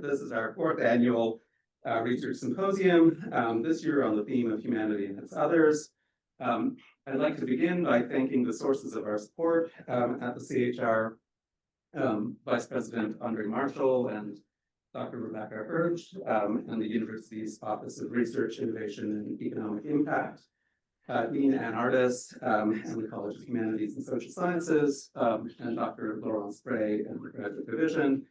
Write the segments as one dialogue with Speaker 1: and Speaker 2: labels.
Speaker 1: This is our fourth annual research symposium, this year on the theme of humanity and its others. I'd like to begin by thanking the sources of our support at the CHR, Vice President Andre Marshall and Dr. Rebecca Herge, and the university's Office of Research, Innovation, and Economic Impact, Dean Ann Ardis, and the College of Humanities and Social Sciences, and Dr. Laurent Spray and the Graduate Division.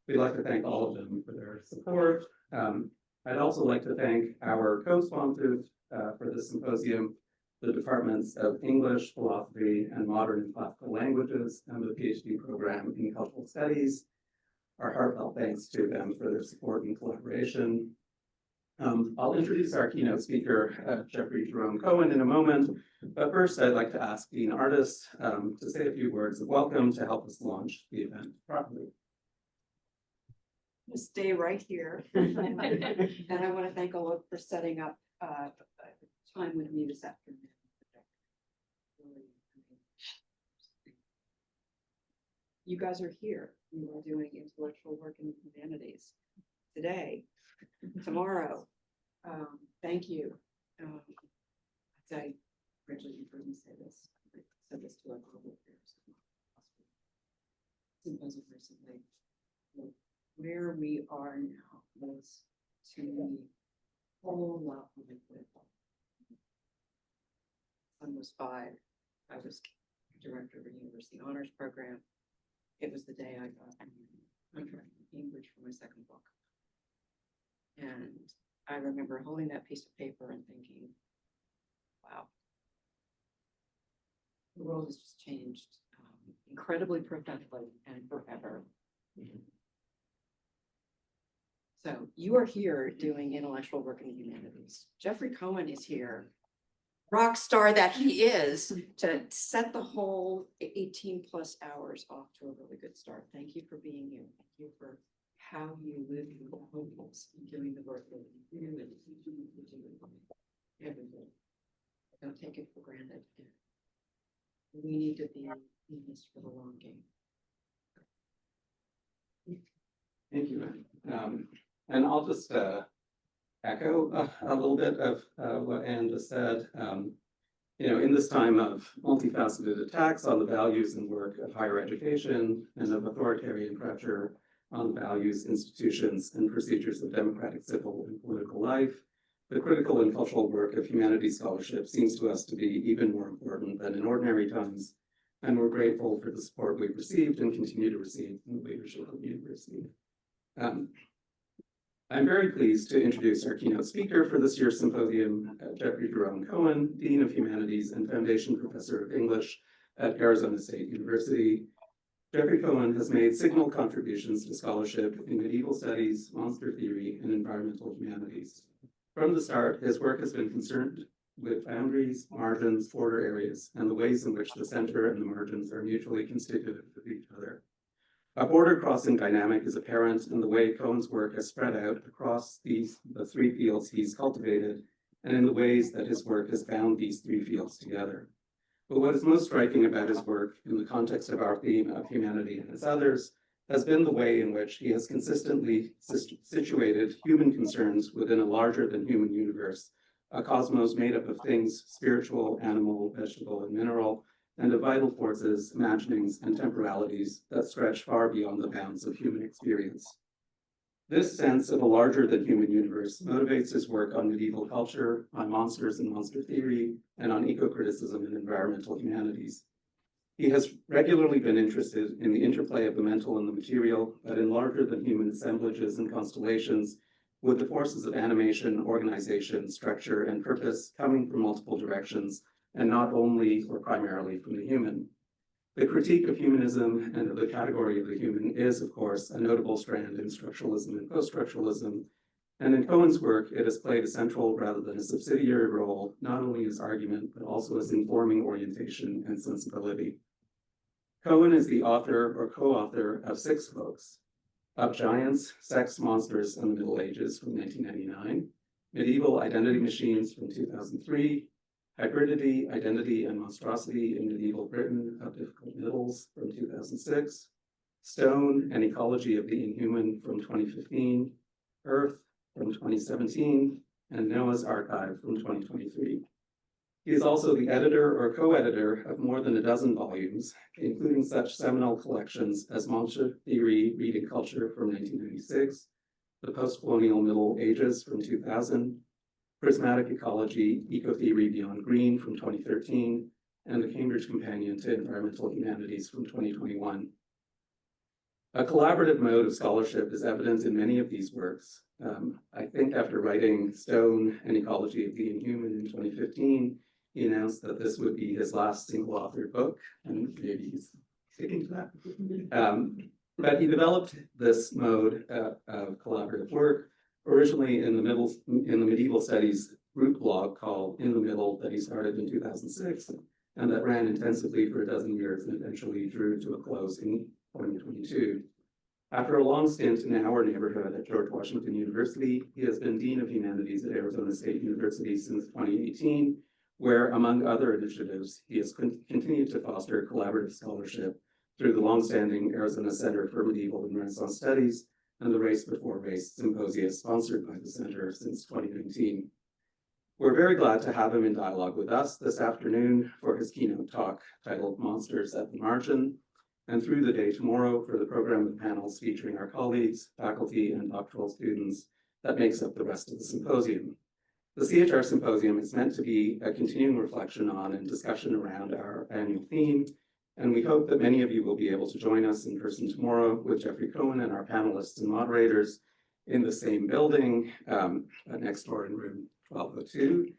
Speaker 1: We'd like to thank all of them for their support. I'd also like to thank our co-sponsors for this symposium, the Departments of English, Philosophy, and Modern and Classical Languages, and the PhD program in Cultural Studies. Our heartfelt thanks to them for their support and collaboration. I'll introduce our keynote speaker, Jeffrey Jerome Cohen, in a moment, but first I'd like to ask Dean Ardis to say a few words of welcome to help us launch the event properly.
Speaker 2: I'll stay right here. And I want to thank Alok for setting up time with me this afternoon. You guys are here. You are doing intellectual work in the humanities today, tomorrow. Thank you. I originally heard me say this. I said this to a global affairs symposium recently. Where we are now was to me a whole lot like with son was 5. I was director of a university honors program. It was the day I got a contract in Cambridge for my second book. And I remember holding that piece of paper and thinking, wow, the world has just changed incredibly profoundly and forever. So you are here doing intellectual work in the humanities. Jeffrey Cohen is here, rock star that he is, to set the whole 18 plus hours off to a really good start. Thank you for being here. Thank you for how you live your hopes and doing the work that you do and teaching you to do everything. Don't take it for granted. We need to be in this for the long game.
Speaker 1: Thank you. And I'll just echo a little bit of what Anne just said. In this time of multifaceted attacks on the values and work of higher education and of authoritarian pressure on the values, institutions, and procedures of democratic, civil, and political life, the critical and cultural work of humanities scholarship seems to us to be even more important than in ordinary times, and we're grateful for the support we've received and continue to receive from the leadership of the university. I'm very pleased to introduce our keynote speaker for this year's symposium, Jeffrey Jerome Cohen, Dean of Humanities and Foundation Professor of English at Arizona State University. Jeffrey Cohen has made signal contributions to scholarship in medieval studies, monster theory, and environmental humanities. From the start, his work has been concerned with boundaries, margins, border areas, and the ways in which the center and the margins are mutually constitutive of each other. A border crossing dynamic is apparent in the way Cohen's work has spread out across the 3 fields he's cultivated, and in the ways that his work has bound these 3 fields together. But what is most striking about his work in the context of our theme of humanity and its others has been the way in which he has consistently situated human concerns within a larger than human universe, a cosmos made up of things spiritual, animal, vegetable, and mineral, and of vital forces, imaginings, and temporalities that stretch far beyond the bounds of human experience. This sense of a larger than human universe motivates his work on medieval culture, on monsters and monster theory, and on eco-criticism and environmental humanities. He has regularly been interested in the interplay of the mental and the material, but in larger than human assemblages and constellations, with the forces of animation, organization, structure, and purpose coming from multiple directions, and not only or primarily from the human. The critique of humanism and of the category of the human is, of course, a notable strand in structuralism and post-structuralism, and in Cohen's work, it has played a central rather than a subsidiary role, not only as argument, but also as informing orientation and sensibility. Cohen is the author or co-author of 6 books: Up Giants, Sex, Monsters, and the Middle Ages from 1999, Medieval Identity Machines from 2003, Hybridity, Identity, and Monstrosity in Medieval Britain of Difficult Middles from 2006, Stone, An Ecology of the Inhuman from 2015, Earth from 2017, and Noah's Archive from 2023. He is also the editor or co-editor of more than a dozen volumes, including such seminal collections as Monster Theory, Reading Culture from 1996, The Post-Colonial Middle Ages from 2000, Prismatic Ecology, Eco-Theory Beyond Green from 2013, and the Cambridge Companion to Environmental Humanities from 2021. A collaborative mode of scholarship is evident in many of these works. I think after writing Stone, An Ecology of the Inhuman in 2015, he announced that this would be his last single-authored book, and maybe he's sticking to that. But he developed this mode of collaborative work originally in the medieval studies group blog called In the Middle that he started in 2006, and that ran intensively for a dozen years and eventually drew to a close in 2022. After a long stint in our neighborhood at George Washington University, he has been Dean of Humanities at Arizona State University since 2018, where, among other initiatives, he has continued to foster collaborative scholarship through the longstanding Arizona Center for Medieval and Renaissance Studies and the Race Before Race Symposia sponsored by the Center since 2019. We're very glad to have him in dialogue with us this afternoon for his keynote talk titled Monsters at the Margin, and through the day tomorrow for the program of panels featuring our colleagues, faculty, and doctoral students that makes up the rest of the symposium. The CHR Symposium is meant to be a continuing reflection on and discussion around our annual theme, and we hope that many of you will be able to join us in person tomorrow with Jeffrey Cohen and our panelists and moderators in the same building next door in room 1202.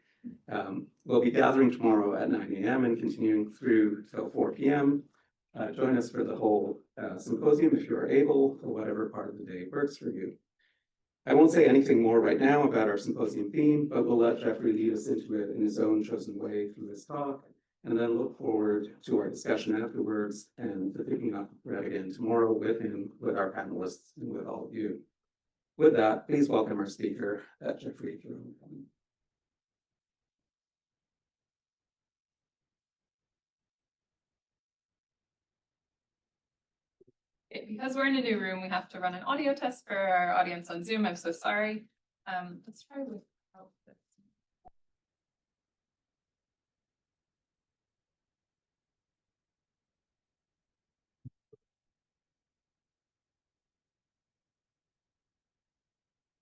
Speaker 1: We'll be gathering tomorrow at 9 a.m. and continuing through till 4 p.m. Join us for the whole symposium if you are able, or whatever part of the day works for you. I won't say anything more right now about our symposium theme, but we'll let Jeffrey lead us into it in his own chosen way through his talk, and then look forward to our discussion afterwards and to picking up right again tomorrow with him, with our panelists, and with all of you. With that, please welcome our speaker, Jeffrey Cohen.
Speaker 3: Because we're in a new room, we have to run an audio test for our audience on Zoom. I'm so sorry. Let's try with this.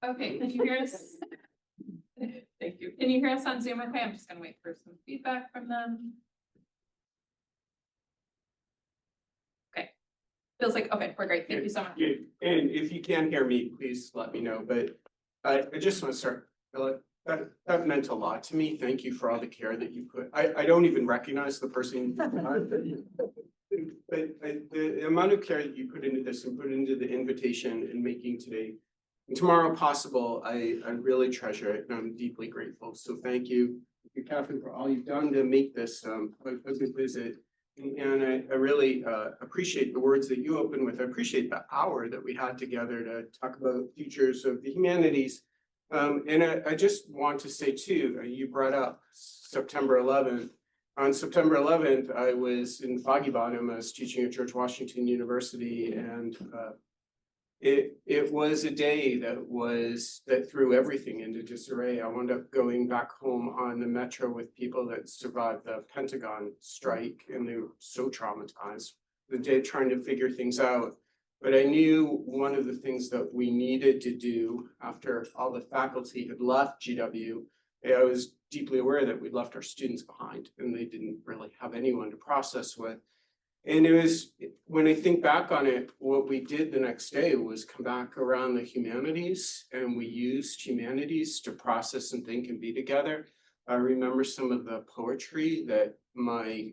Speaker 3: Okay, can you hear us? Thank you. Can you hear us on Zoom? Okay, I'm just gonna wait for some feedback from them. Feels like, okay, we're great. Thank you so much.
Speaker 4: Yeah, and if you can hear me, please let me know. But I just want to start. That meant a lot to me. Thank you for all the care that you put. I don't even recognize the person, but the amount of care that you put into this and put into the invitation and making today and tomorrow possible, I really treasure it, and I'm deeply grateful. So thank you, Catherine, for all you've done to make this a good visit. And I really appreciate the words that you opened with. I appreciate the hour that we had together to talk about futures of the humanities. And I just want to say too, you brought up September 11th. On September 11th, I was in Foggy Bottom. I was teaching at George Washington University, and it was a day that threw everything into disarray. I wound up going back home on the metro with people that survived the Pentagon strike, and they were so traumatized. The day trying to figure things out. But I knew one of the things that we needed to do after all the faculty had left GW, I was deeply aware that we'd left our students behind, and they didn't really have anyone to process with. And it was, when I think back on it, what we did the next day was come back around the humanities, and we used humanities to process and think and be together. I remember some of the poetry that my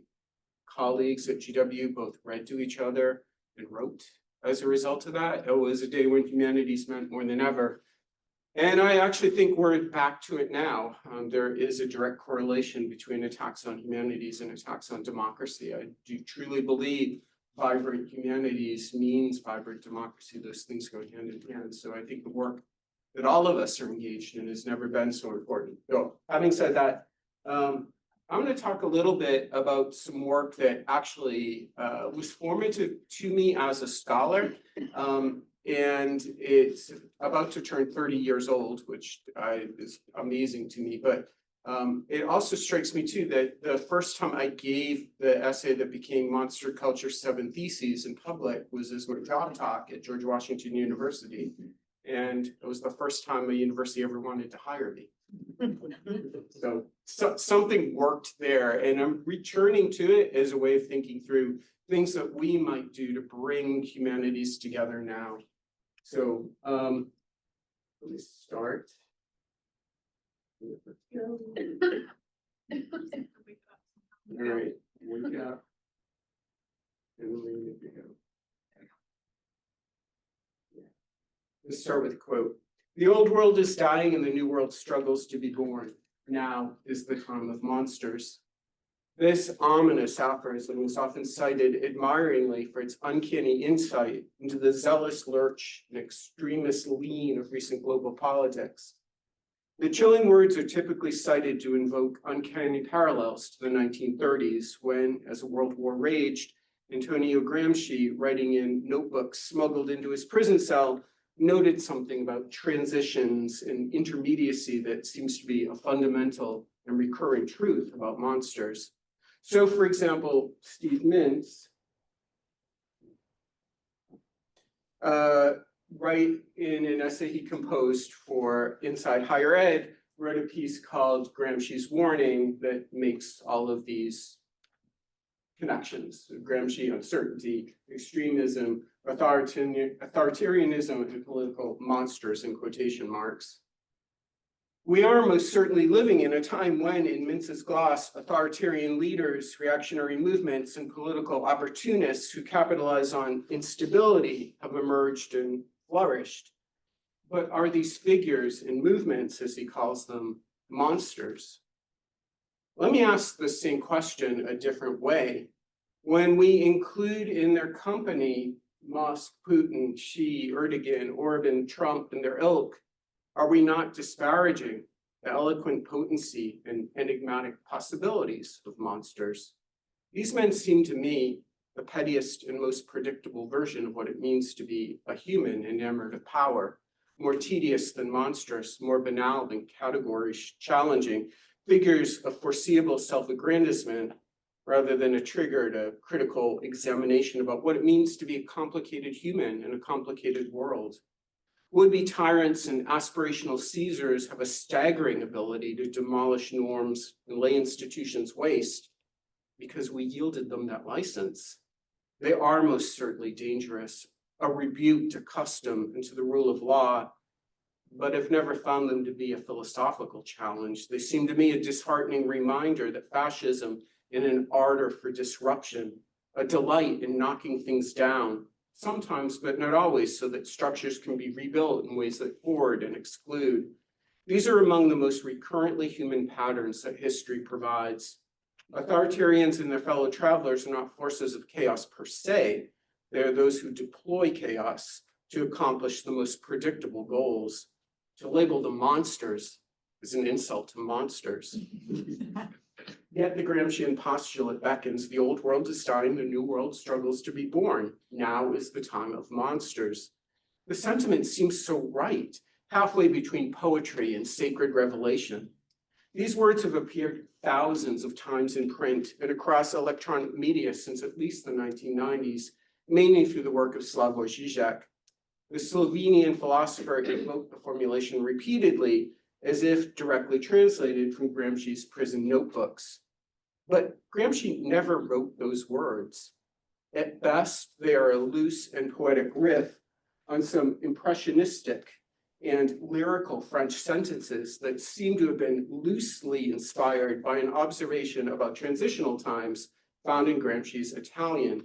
Speaker 4: colleagues at GW both read to each other and wrote as a result of that. It was a day when humanities meant more than ever. And I actually think we're back to it now. There is a direct correlation between attacks on humanities and attacks on democracy. I do truly believe vibrant humanities means vibrant democracy. Those things go hand in hand. So I think the work that all of us are engaged in has never been so important. So having said that, I'm going to talk a little bit about some work that actually was formative to me as a scholar. And it's about to turn 30 years old, which is amazing to me. But it also strikes me too that the first time I gave the essay that became Monster Culture 7 Theses in public was as my job talk at George Washington University. And it was the first time a university ever wanted to hire me. So something worked there, and I'm returning to it as a way of thinking through things that we might do to bring humanities together now. So let me start. All right, wake up. And we need to go. Let's start with a quote. The old world is dying and the new world struggles to be born. Now is the time of monsters. This ominous aphorism is often cited admiringly for its uncanny insight into the zealous lurch and extremist lean of recent global politics. The chilling words are typically cited to invoke uncanny parallels to the 1930s when, as a world war raged, Antonio Gramsci, writing in notebooks smuggled into his prison cell, noted something about transitions and intermediacy that seems to be a fundamental and recurring truth about monsters. So, for example, Steve Mintz, right in an essay he composed for Inside Higher Ed, wrote a piece called Gramsci's Warning that makes all of these connections. Gramsci, uncertainty, extremism, authoritarianism, and political monsters in quotation marks. We are most certainly living in a time when, in Mintz's gloss, authoritarian leaders, reactionary movements, and political opportunists who capitalize on instability have emerged and flourished. But are these figures and movements, as he calls them, monsters? Let me ask the same question a different way. When we include in their company Musk, Putin, Xi, Erdogan, Orban, Trump, and their ilk, are we not disparaging the eloquent potency and enigmatic possibilities of monsters? These men seem to me the pettiest and most predictable version of what it means to be a human enamored of power, more tedious than monstrous, more banal than category challenging, figures of foreseeable self-aggrandizement rather than a trigger to critical examination about what it means to be a complicated human in a complicated world. Would-be tyrants and aspirational Caesars have a staggering ability to demolish norms and lay institutions waste because we yielded them that license. They are most certainly dangerous, a rebuke to custom and to the rule of law, but have never found them to be a philosophical challenge. They seem to me a disheartening reminder that fascism, in an ardor for disruption, a delight in knocking things down, sometimes but not always, so that structures can be rebuilt in ways that hoard and exclude. These are among the most recurrently human patterns that history provides. Authoritarians and their fellow travelers are not forces of chaos per se. They are those who deploy chaos to accomplish the most predictable goals. To label them monsters is an insult to monsters. Yet the Gramscian postulate beckons. The old world is dying, the new world struggles to be born. Now is the time of monsters. The sentiment seems so right, halfway between poetry and sacred revelation. These words have appeared thousands of times in print and across electronic media since at least the 1990s, mainly through the work of Slavoj Žižek. The Slovenian philosopher invoked the formulation repeatedly, as if directly translated from Gramsci's prison notebooks. But Gramsci never wrote those words. At best, they are a loose and poetic riff on some impressionistic and lyrical French sentences that seem to have been loosely inspired by an observation about transitional times found in Gramsci's Italian.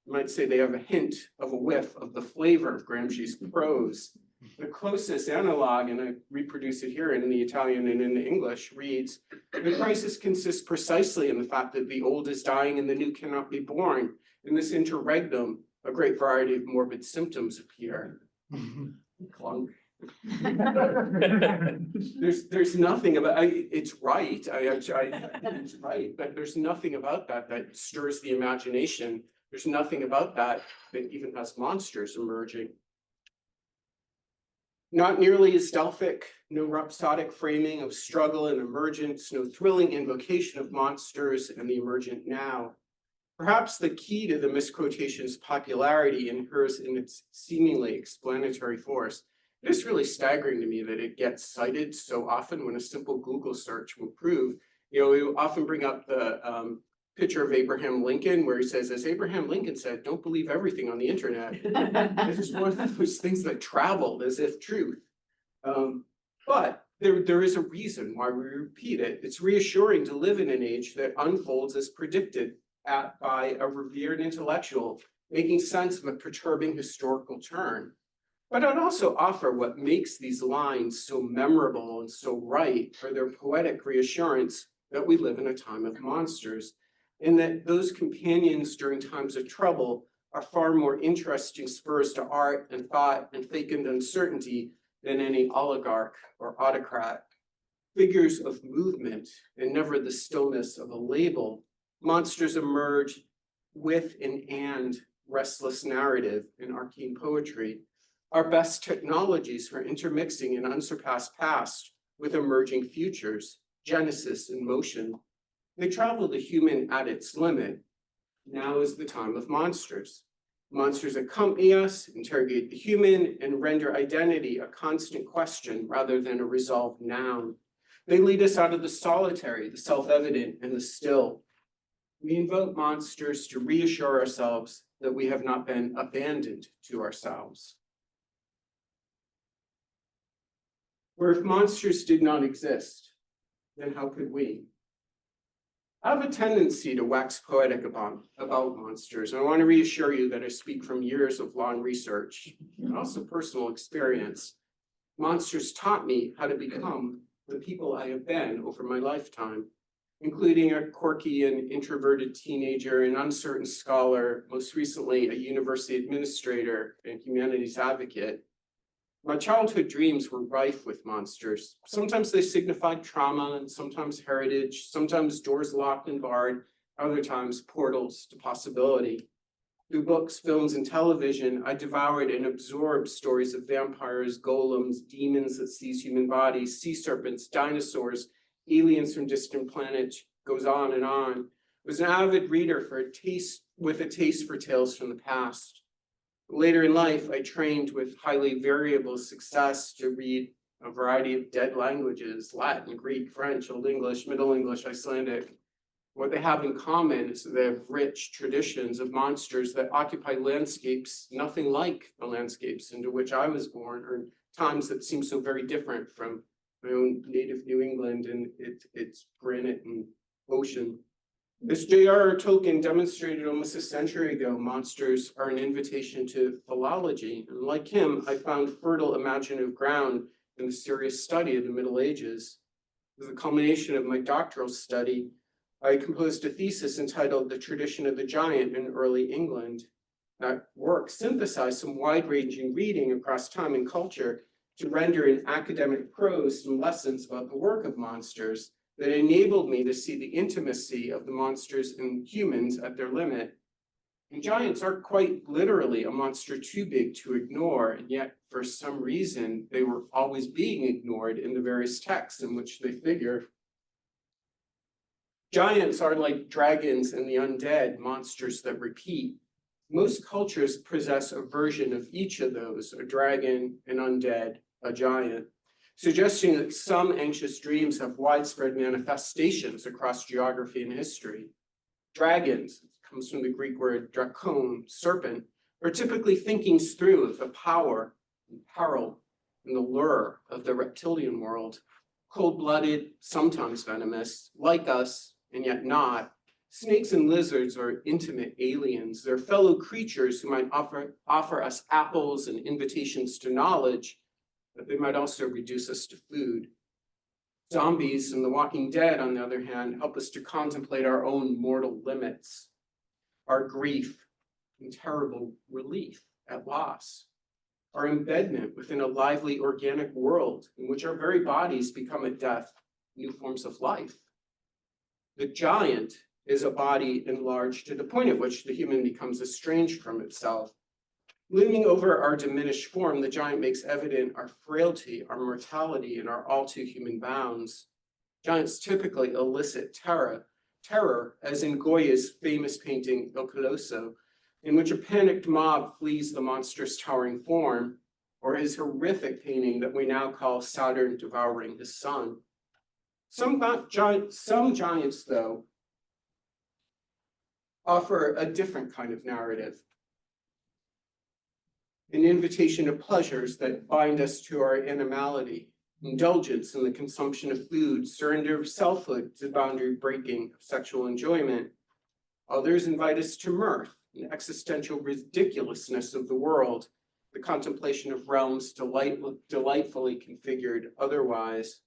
Speaker 4: You might say they have a hint of a whiff of the flavor of Gramsci's prose. The closest analog, and I reproduce it here in the Italian and in the English, reads, "The crisis consists precisely in the fact that the old is dying and the new cannot be born. In this interregnum, a great variety of morbid symptoms appear." Clunk. There's nothing about, it's right, it's right, but there's nothing about that that stirs the imagination. There's nothing about that that even has monsters emerging. Not nearly as Delphic, no rhapsodic framing of struggle and emergence, no thrilling invocation of monsters and the emergent now. Perhaps the key to the misquotation's popularity inheres in its seemingly explanatory force. It is really staggering to me that it gets cited so often when a simple Google search will prove. We often bring up the picture of Abraham Lincoln where he says, as Abraham Lincoln said, don't believe everything on the internet. It's just one of those things that traveled as if truth. But there is a reason why we repeat it. It's reassuring to live in an age that unfolds as predicted by a revered intellectual, making sense of a perturbing historical turn. But I'd also offer what makes these lines so memorable and so right for their poetic reassurance that we live in a time of monsters, and that those companions during times of trouble are far more interesting spurs to art and thought and fecund uncertainty than any oligarch or autocrat. Figures of movement and never the stillness of a label, monsters emerge with and restless narrative in arcane poetry. Our best technologies for intermixing an unsurpassed past with emerging futures, genesis and motion. They travel the human at its limit. Now is the time of monsters. Monsters accompany us, interrogate the human, and render identity a constant question rather than a resolved noun. They lead us out of the solitary, the self-evident, and the still. We invoke monsters to reassure ourselves that we have not been abandoned to ourselves. Or if monsters did not exist, then how could we? I have a tendency to wax poetic about monsters, and I want to reassure you that I speak from years of long research and also personal experience. Monsters taught me how to become the people I have been over my lifetime, including a quirky and introverted teenager, an uncertain scholar, most recently a university administrator and humanities advocate. My childhood dreams were rife with monsters. Sometimes they signified trauma and sometimes heritage, sometimes doors locked and barred, other times portals to possibility. Through books, films, and television, I devoured and absorbed stories of vampires, golems, demons that seize human bodies, sea serpents, dinosaurs, aliens from distant planets, goes on and on. I was an avid reader with a taste for tales from the past. Later in life, I trained with highly variable success to read a variety of dead languages, Latin, Greek, French, Old English, Middle English, Icelandic. What they have in common is that they have rich traditions of monsters that occupy landscapes nothing like the landscapes into which I was born, or times that seem so very different from my own native New England and its granite and ocean. As J.R.R. Tolkien demonstrated almost a century ago, monsters are an invitation to philology. And like him, I found fertile imaginative ground in the serious study of the Middle Ages. As a culmination of my doctoral study, I composed a thesis entitled The Tradition of the Giant in Early England. That work synthesized some wide-ranging reading across time and culture to render in academic prose some lessons about the work of monsters that enabled me to see the intimacy of the monsters and humans at their limit. And giants are quite literally a monster too big to ignore, and yet for some reason they were always being ignored in the various texts in which they figure. Giants are like dragons and the undead, monsters that repeat. Most cultures possess a version of each of those, a dragon, an undead, a giant, suggesting that some anxious dreams have widespread manifestations across geography and history. Dragons, comes from the Greek word drakon, serpent, are typically thinkings through of the power and peril and the lure of the reptilian world. Cold-blooded, sometimes venomous, like us, and yet not. Snakes and lizards are intimate aliens. They're fellow creatures who might offer us apples and invitations to knowledge, but they might also reduce us to food. Zombies and the Walking Dead, on the other hand, help us to contemplate our own mortal limits, our grief and terrible relief at loss. our embedment within a lively organic world in which our very bodies become a death, new forms of life. The giant is a body enlarged to the point at which the human becomes estranged from itself. Looming over our diminished form, the giant makes evident our frailty, our mortality, and our all too human bounds. Giants typically elicit terror, as in Goya's famous painting Il Colosso, in which a panicked mob flees the monstrous towering form, or his horrific painting that we now call Saturn devouring his son. Some giants, though, offer a different kind of narrative, an invitation to pleasures that bind us to our animality, indulgence in the consumption of food, surrender of selfhood to boundary breaking of sexual enjoyment. Others invite us to mirth, an existential ridiculousness of the world, the contemplation of realms delightfully configured otherwise.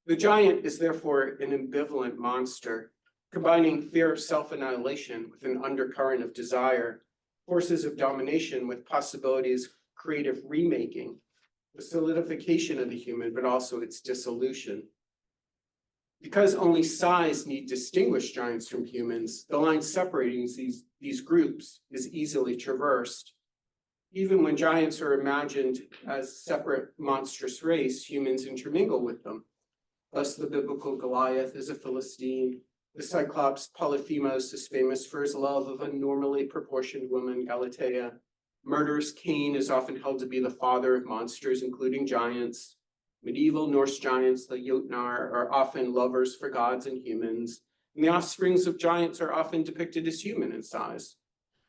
Speaker 4: The giant is therefore an ambivalent monster, combining fear of self-annihilation with an undercurrent of desire, forces of domination with possibilities of creative remaking, the solidification of the human, but also its dissolution. Because only size need distinguish giants from humans, the line separating these groups is easily traversed. Even when giants are imagined as separate monstrous race, humans intermingle with them. Thus, the biblical Goliath is a Philistine. The Cyclops Polyphemus is famous for his love of a normally proportioned woman, Galatea. Murderous Cain is often held to be the father of monsters, including giants. Medieval Norse giants, the Jotnar, are often lovers for gods and humans, and the offsprings of giants are often depicted as human in size.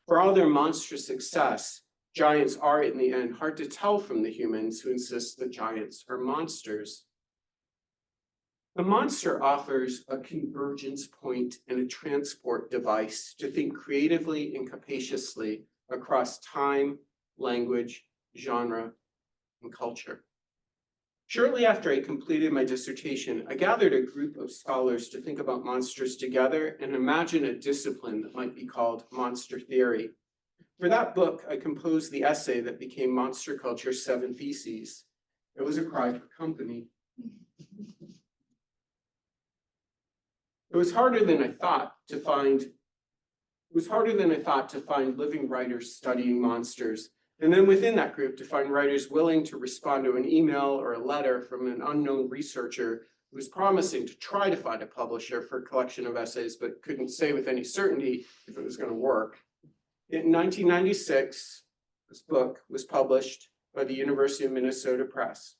Speaker 4: For all their monstrous success, giants are, in the end, hard to tell from the humans who insist that giants are monsters. The monster offers a convergence point and a transport device to think creatively and capaciously across time, language, genre, and culture. Shortly after I completed my dissertation, I gathered a group of scholars to think about monsters together and imagine a discipline that might be called monster theory. For that book, I composed the essay that became Monster Culture's 7 Theses. It was a cry for company. It was harder than I thought to find living writers studying monsters, and then within that group to find writers willing to respond to an email or a letter from an unknown researcher who was promising to try to find a publisher for a collection of essays, but couldn't say with any certainty if it was going to work. In 1996, this book was published by the University of Minnesota Press.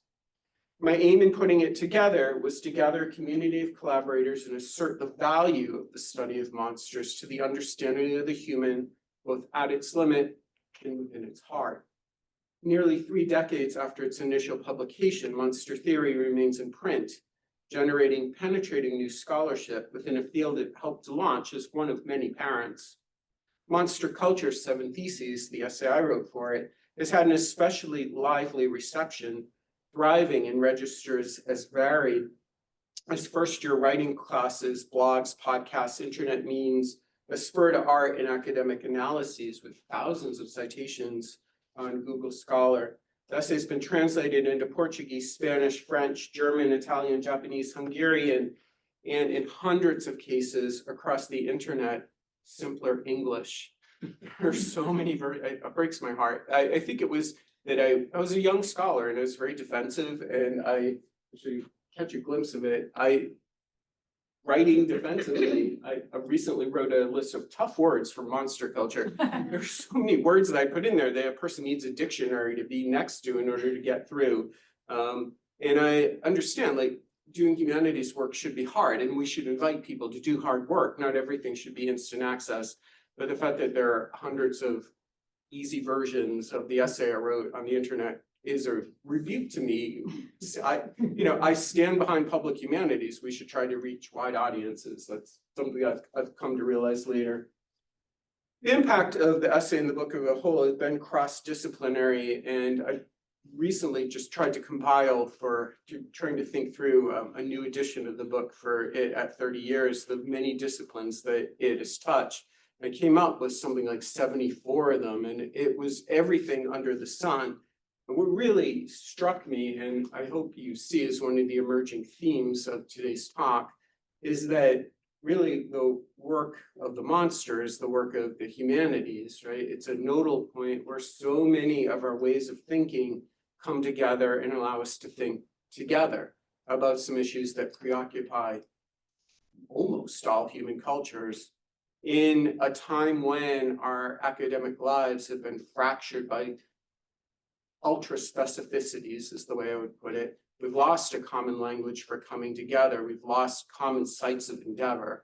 Speaker 4: My aim in putting it together was to gather a community of collaborators and assert the value of the study of monsters to the understanding of the human, both at its limit and within its heart. Nearly 3 decades after its initial publication, monster theory remains in print, generating penetrating new scholarship within a field it helped to launch as one of many parents. Monster Culture's 7 Theses, the essay I wrote for it, has had an especially lively reception, thriving in registers as varied as first-year writing classes, blogs, podcasts, internet memes, a spur to art and academic analyses with thousands of citations on Google Scholar. The essay has been translated into Portuguese, Spanish, French, German, Italian, Japanese, Hungarian, and in hundreds of cases across the internet, simpler English. There are so many, it breaks my heart. I think it was that I was a young scholar and I was very defensive, and I actually catch a glimpse of it. Writing defensively, I recently wrote a list of tough words for monster culture. There's so many words that I put in there that a person needs a dictionary to be next to in order to get through. And I understand, like, doing humanities work should be hard, and we should invite people to do hard work. Not everything should be instant access, but the fact that there are hundreds of easy versions of the essay I wrote on the internet is a rebuke to me. I stand behind public humanities. We should try to reach wide audiences. That's something I've come to realize later. The impact of the essay in the book as a whole has been cross-disciplinary, and I recently just tried to compile trying to think through a new edition of the book for it at 30 years, the many disciplines that it has touched. I came up with something like 74 of them, and it was everything under the sun. And what really struck me, and I hope you see as one of the emerging themes of today's talk, is that really the work of the monster is the work of the humanities, right? It's a nodal point where so many of our ways of thinking come together and allow us to think together about some issues that preoccupy almost all human cultures in a time when our academic lives have been fractured by ultra specificities, is the way I would put it. We've lost a common language for coming together. We've lost common sites of endeavor.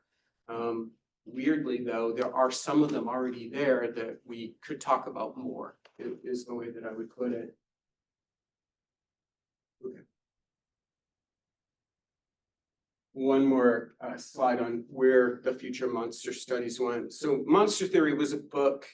Speaker 4: Weirdly, though, there are some of them already there that we could talk about more, is the way that I would put it. Okay. One more slide on where the future monster studies went. So Monster Theory was a book,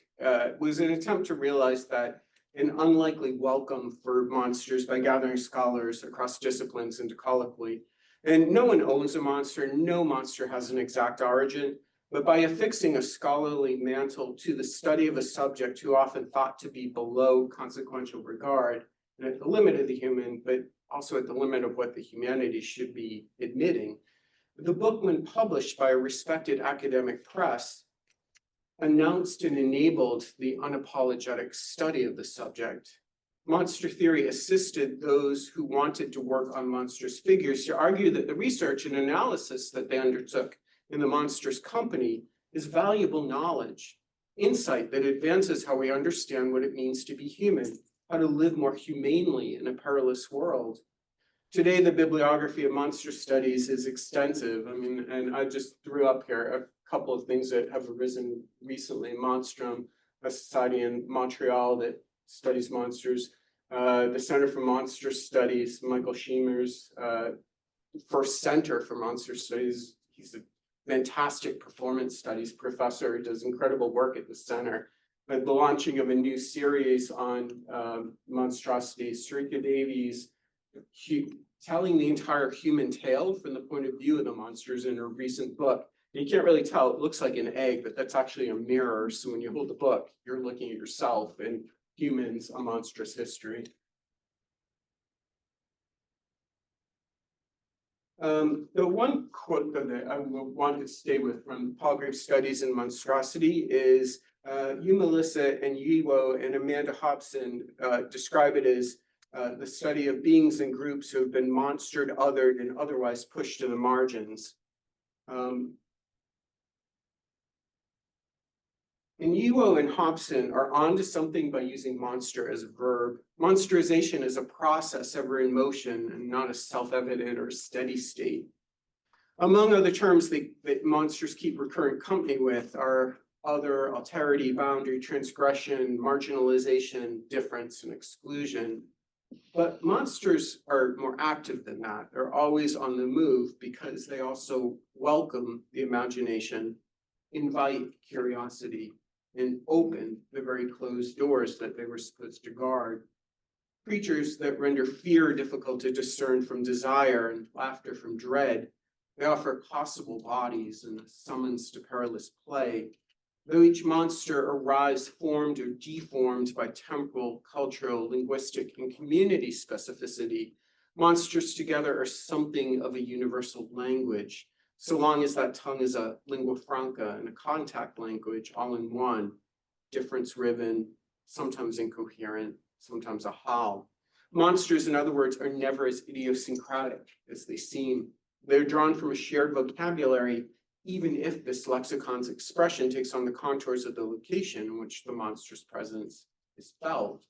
Speaker 4: was an attempt to realize that an unlikely welcome for monsters by gathering scholars across disciplines into colloquy. And no one owns a monster, no monster has an exact origin, but by affixing a scholarly mantle to the study of a subject who often thought to be below consequential regard, and at the limit of the human, but also at the limit of what the humanities should be admitting, the book, when published by a respected academic press, announced and enabled the unapologetic study of the subject. Monster Theory assisted those who wanted to work on monstrous figures to argue that the research and analysis that they undertook in the monstrous company is valuable knowledge, insight that advances how we understand what it means to be human, how to live more humanely in a perilous world. Today, the bibliography of monster studies is extensive. I mean, and I just threw up here a couple of things that have arisen recently. Monstrum, a society in Montreal that studies monsters. The Center for Monster Studies, Michael Shemer's first Center for Monster Studies. He's a fantastic performance studies professor who does incredible work at the center. But the launching of a new series on monstrosities, Sarika Davies, telling the entire human tale from the point of view of the monsters in a recent book. You can't really tell, it looks like an egg, but that's actually a mirror. So when you hold the book, you're looking at yourself and humans, a monstrous history. The one quote that I want to stay with from Palgrave's studies in monstrosity is you, Melissa, and Yiwo and Amanda Hobson describe it as the study of beings and groups who have been monstered, othered, and otherwise pushed to the margins. And Yiwo and Hobson are onto something by using monster as a verb. Monsterization is a process ever in motion and not a self-evident or steady state. Among other terms that monsters keep recurrent company with are other, alterity, boundary, transgression, marginalization, difference, and exclusion. But monsters are more active than that. They're always on the move because they also welcome the imagination, invite curiosity, and open the very closed doors that they were supposed to guard. Creatures that render fear difficult to discern from desire and laughter from dread. They offer possible bodies and a summons to perilous play. Though each monster arrives formed or deformed by temporal, cultural, linguistic, and community specificity, monsters together are something of a universal language, so long as that tongue is a lingua franca and a contact language all in one, difference-riven, sometimes incoherent, sometimes a howl. Monsters, in other words, are never as idiosyncratic as they seem. They're drawn from a shared vocabulary, even if this lexicon's expression takes on the contours of the location in which the monster's presence is felt.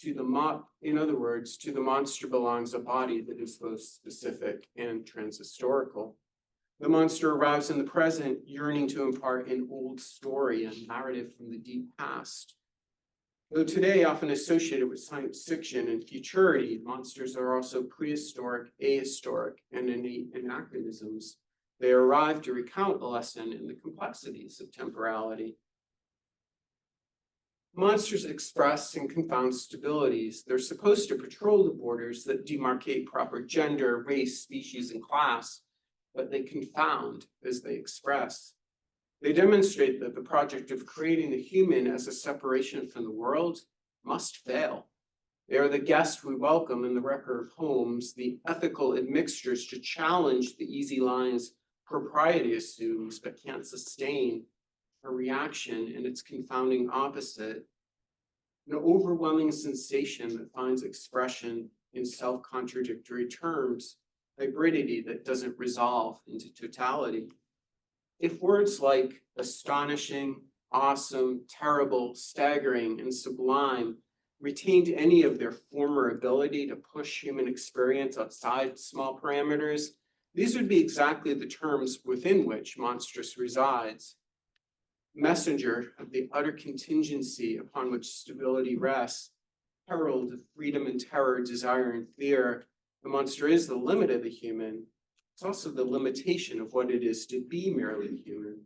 Speaker 4: In other words, to the monster belongs a body that is both specific and transhistorical. The monster arrives in the present, yearning to impart an old story, a narrative from the deep past. Though today often associated with science fiction and futurity, monsters are also prehistoric, ahistoric, and innate anachronisms. They arrive to recount a lesson in the complexities of temporality. Monsters express and confound stabilities. They're supposed to patrol the borders that demarcate proper gender, race, species, and class, but they confound as they express. They demonstrate that the project of creating the human as a separation from the world must fail. They are the guests we welcome in the wrecker of homes, the ethical admixtures to challenge the easy lines propriety assumes but can't sustain a reaction in its confounding opposite. An overwhelming sensation that finds expression in self-contradictory terms, hybridity that doesn't resolve into totality. If words like astonishing, awesome, terrible, staggering, and sublime retained any of their former ability to push human experience outside small parameters, these would be exactly the terms within which monstrous resides. Messenger of the utter contingency upon which stability rests, herald of freedom and terror, desire and fear, the monster is the limit of the human. It's also the limitation of what it is to be merely human.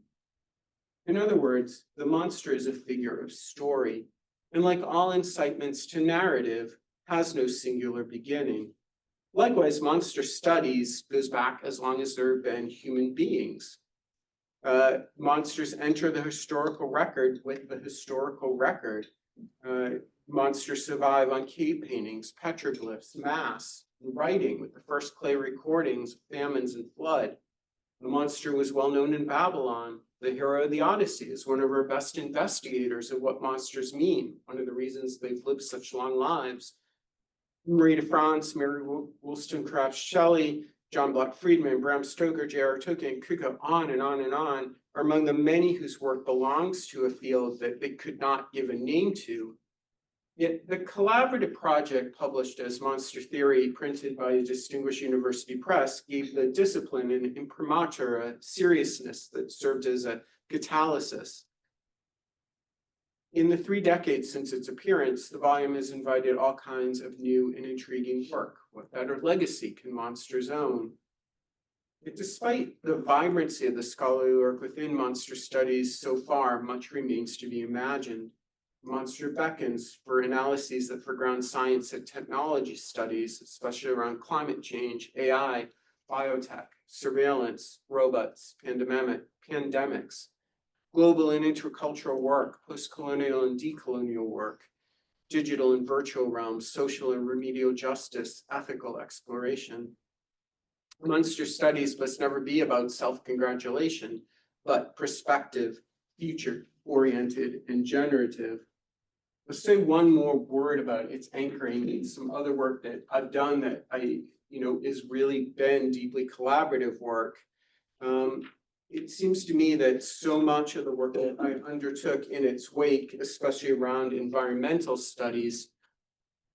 Speaker 4: In other words, the monster is a figure of story, and like all incitements to narrative, has no singular beginning. Likewise, monster studies goes back as long as there have been human beings. Monsters enter the historical record with the historical record. Monsters survive on cave paintings, petroglyphs, masks, and writing with the first clay recordings of famines and flood. The monster was well known in Babylon. The hero of the Odyssey is one of our best investigators of what monsters mean, one of the reasons they've lived such long lives. Marie de France, Mary Wollstonecraft Shelley, John Block Friedman, Bram Stoker, J.R. Tolkien, could go on and on and on, are among the many whose work belongs to a field that they could not give a name to. Yet the collaborative project published as Monster Theory, printed by a distinguished university press, gave the discipline an imprimatur, a seriousness that served as a catalysis. In the 3 decades since its appearance, the volume has invited all kinds of new and intriguing work. What better legacy can monsters own? Yet despite the vibrancy of the scholarly work within monster studies so far, much remains to be imagined. Monster beckons for analyses that foreground science and technology studies, especially around climate change, AI, biotech, surveillance, robots, pandemics, global and intercultural work, post-colonial and decolonial work, digital and virtual realms, social and remedial justice, ethical exploration. Monster studies must never be about self-congratulation, but perspective, future-oriented, and generative. Let's say one more word about its anchoring in some other work that I've done that is really been deeply collaborative work. It seems to me that so much of the work that I undertook in its wake, especially around environmental studies,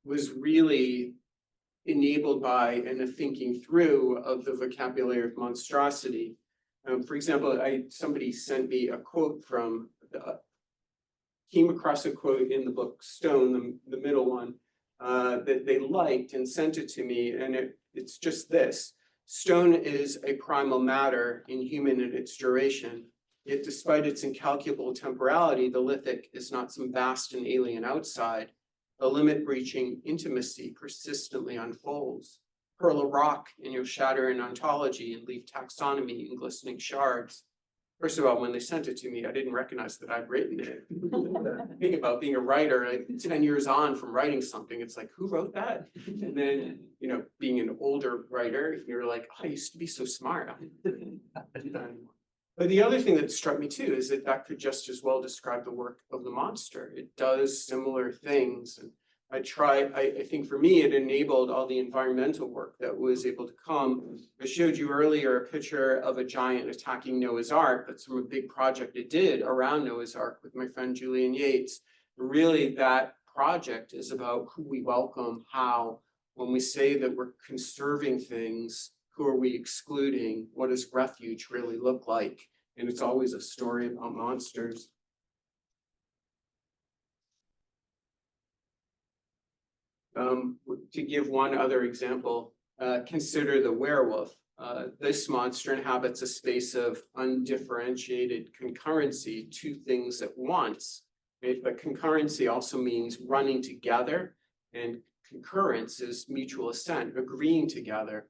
Speaker 4: was really enabled by and a thinking through of the vocabulary of monstrosity. For example, somebody sent me a quote from came across a quote in the book Stone, the middle one, that they liked and sent it to me, and it's just this. Stone is a primal matter, inhuman in its duration, yet despite its incalculable temporality, the lithic is not some vast and alien outside. A limit-breaching intimacy persistently unfolds. Hurl a rock and you'll shatter an ontology and leave taxonomy in glistening shards. First of all, when they sent it to me, I didn't recognize that I'd written it. The thing about being a writer, 10 years on from writing something, it's like, who wrote that? And then, being an older writer, you're like, oh, I used to be so smart. I don't do that anymore. But the other thing that struck me too is that could just as well describe the work of the monster. It does similar things. And I think for me, it enabled all the environmental work that was able to come. I showed you earlier a picture of a giant attacking Noah's Ark. That's from a big project it did around Noah's Ark with my friend Julian Yates. Really, that project is about who we welcome, how, when we say that we're conserving things, who are we excluding? What does refuge really look like? And it's always a story about monsters. To give one other example, consider the werewolf. This monster inhabits a space of undifferentiated concurrency, 2 things at once. Right? But concurrency also means running together, and concurrence is mutual assent, agreeing together.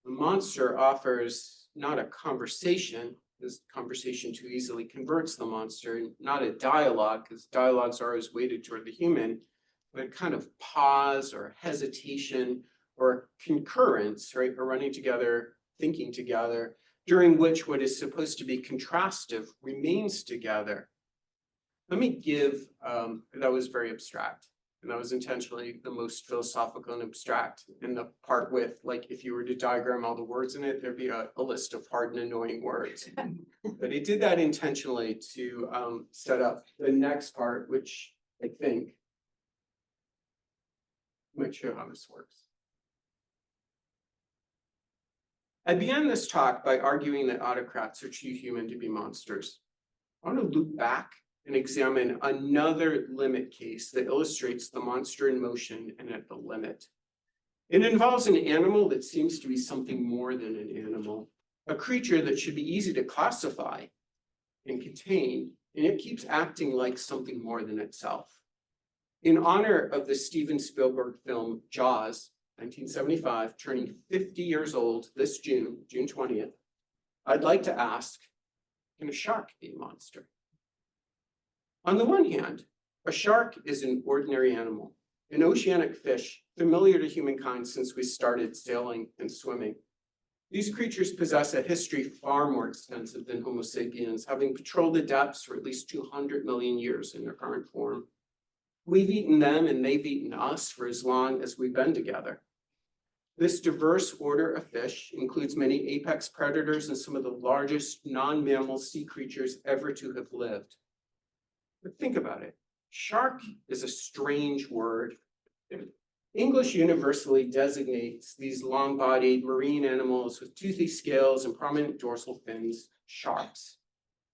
Speaker 4: The monster offers not a conversation, because conversation too easily converts the monster, not a dialogue, because dialogues are always weighted toward the human, a kind of pause or hesitation or concurrence, right? Or running together, thinking together, during which what is supposed to be contrastive remains together. Let me give, that was very abstract. And that was intentionally the most philosophical and abstract. And the part with, like, if you were to diagram all the words in it, there'd be a list of hard and annoying words. But he did that intentionally to set up the next part, which I think might show how this works. I began this talk by arguing that autocrats are too human to be monsters. I want to loop back and examine another limit case that illustrates the monster in motion and at the limit. It involves an animal that seems to be something more than an animal, a creature that should be easy to classify and contain, and it keeps acting like something more than itself. In honor of the Steven Spielberg film Jaws, 1975, turning 50 years old this June 20th, I'd like to ask, can a shark be a monster? On the one hand, a shark is an ordinary animal, an oceanic fish familiar to humankind since we started sailing and swimming. These creatures possess a history far more extensive than Homo sapiens, having patrolled the depths for at least 200 million years in their current form. We've eaten them and they've eaten us for as long as we've been together. This diverse order of fish includes many apex predators and some of the largest non-mammal sea creatures ever to have lived. But think about it. Shark is a strange word. English universally designates these long-bodied marine animals with toothy scales and prominent dorsal fins, sharks.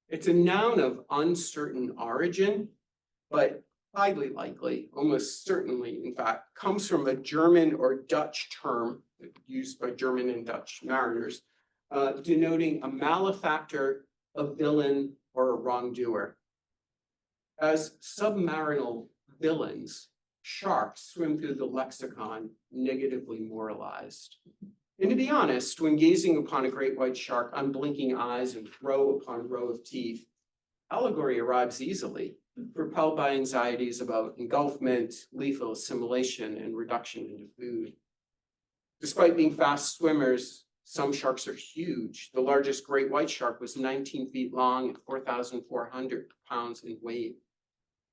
Speaker 4: It's a noun of uncertain origin, but highly likely, almost certainly, in fact, comes from a German or Dutch term used by German and Dutch mariners, denoting a malefactor, a villain, or a wrongdoer. As submarinal villains, sharks swim through the lexicon negatively moralized. And to be honest, when gazing upon a great white shark, unblinking eyes and row upon row of teeth, allegory arrives easily, propelled by anxieties about engulfment, lethal assimilation, and reduction into food. Despite being fast swimmers, some sharks are huge. The largest great white shark was 19 feet long and 4,400 pounds in weight.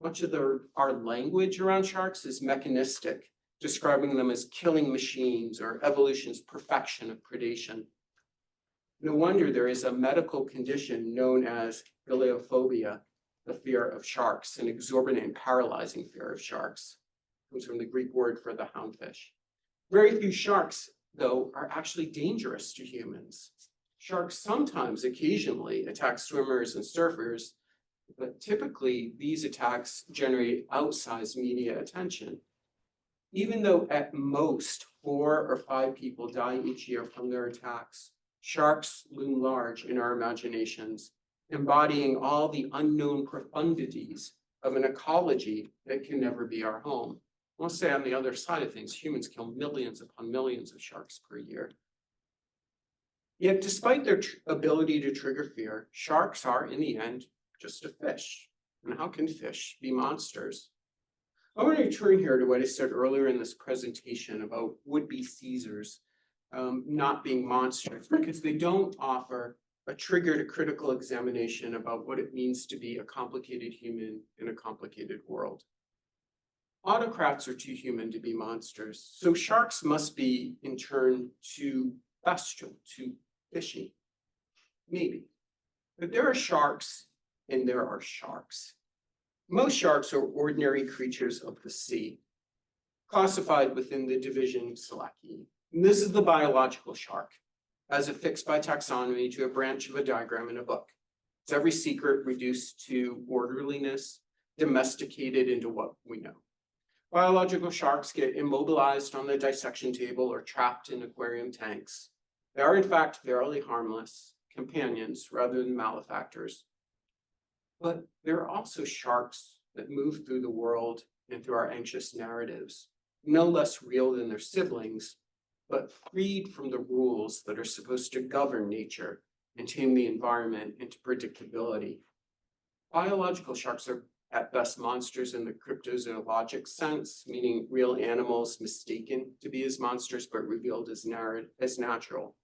Speaker 4: Much of our language around sharks is mechanistic, describing them as killing machines or evolution's perfection of predation. No wonder there is a medical condition known as phileophobia, the fear of sharks, an exorbitant and paralyzing fear of sharks. It comes from the Greek word for the houndfish. Very few sharks, though, are actually dangerous to humans. Sharks sometimes, occasionally, attack swimmers and surfers, but typically these attacks generate outsized media attention. Even though at most 4 or 5 people die each year from their attacks, sharks loom large in our imaginations, embodying all the unknown profundities of an ecology that can never be our home. I want to say on the other side of things, humans kill millions upon millions of sharks per year. Yet despite their ability to trigger fear, sharks are in the end just a fish. And how can fish be monsters? I want to return here to what I said earlier in this presentation about would-be Caesars not being monsters, because they don't offer a trigger to critical examination about what it means to be a complicated human in a complicated world. Autocrats are too human to be monsters, so sharks must be, in turn, too bestial, too fishy. Maybe. But there are sharks and there are sharks. Most sharks are ordinary creatures of the sea, classified within the division Selachii. And this is the biological shark, as affixed by taxonomy to a branch of a diagram in a book. It's every secret reduced to orderliness, domesticated into what we know. Biological sharks get immobilized on the dissection table or trapped in aquarium tanks. They are in fact fairly harmless companions rather than malefactors. But there are also sharks that move through the world and through our anxious narratives, no less real than their siblings, but freed from the rules that are supposed to govern nature and tame the environment into predictability. Biological sharks are at best monsters in the cryptozoologic sense, meaning real animals mistaken to be as monsters but revealed as natural.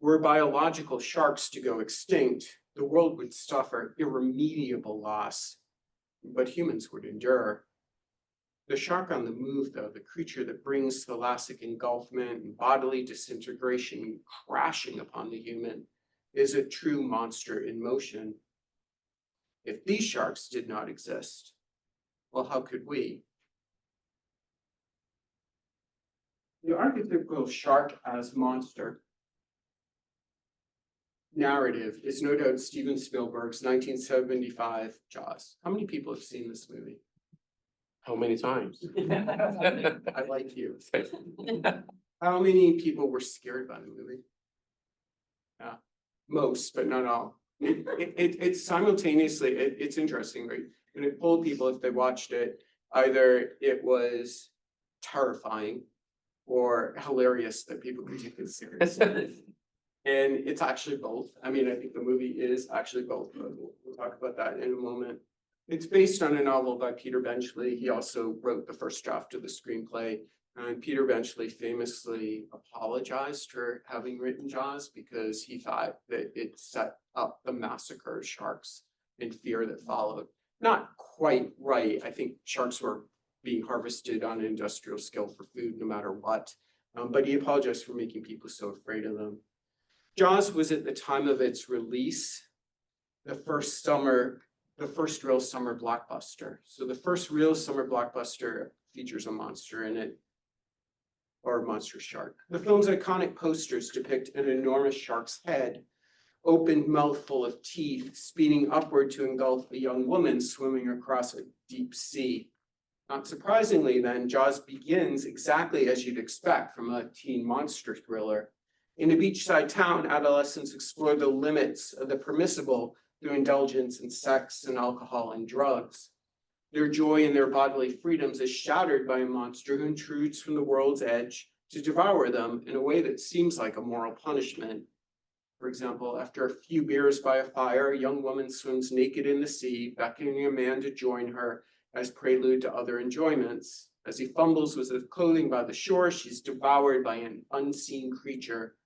Speaker 4: Were biological sharks to go extinct, the world would suffer irremediable loss, but humans would endure. The shark on the move, though, the creature that brings thoracic engulfment and bodily disintegration crashing upon the human, is a true monster in motion. If these sharks did not exist, well, how could we? The archetypical shark as monster narrative is no doubt Steven Spielberg's 1975 Jaws. How many people have seen this movie?
Speaker 5: How many times?
Speaker 4: I like you. How many people were scared by the movie? Yeah, most, but not all. It's simultaneously, it's interesting, right? And it pulled people, if they watched it, either it was terrifying or hilarious that people could take it seriously. And it's actually both. I mean, I think the movie is actually both. But we'll talk about that in a moment. It's based on a novel by Peter Benchley. He also wrote the first draft of the screenplay. And Peter Benchley famously apologized for having written Jaws because he thought that it set up the massacre of sharks and fear that followed. Not quite right. I think sharks were being harvested on an industrial scale for food no matter what. But he apologized for making people so afraid of them. Jaws was at the time of its release, the first real summer blockbuster. So the first real summer blockbuster features a monster in it, or a monster shark. The film's iconic posters depict an enormous shark's head, open mouth full of teeth, speeding upward to engulf a young woman swimming across a deep sea. Not surprisingly, then, Jaws begins exactly as you'd expect from a teen monster thriller. In a beachside town, adolescents explore the limits of the permissible through indulgence in sex and alcohol and drugs. Their joy in their bodily freedoms is shattered by a monster who intrudes from the world's edge to devour them in a way that seems like a moral punishment. For example, after a few beers by a fire, a young woman swims naked in the sea, beckoning a man to join her as prelude to other enjoyments. As he fumbles with his clothing by the shore, she's devoured by an unseen creature.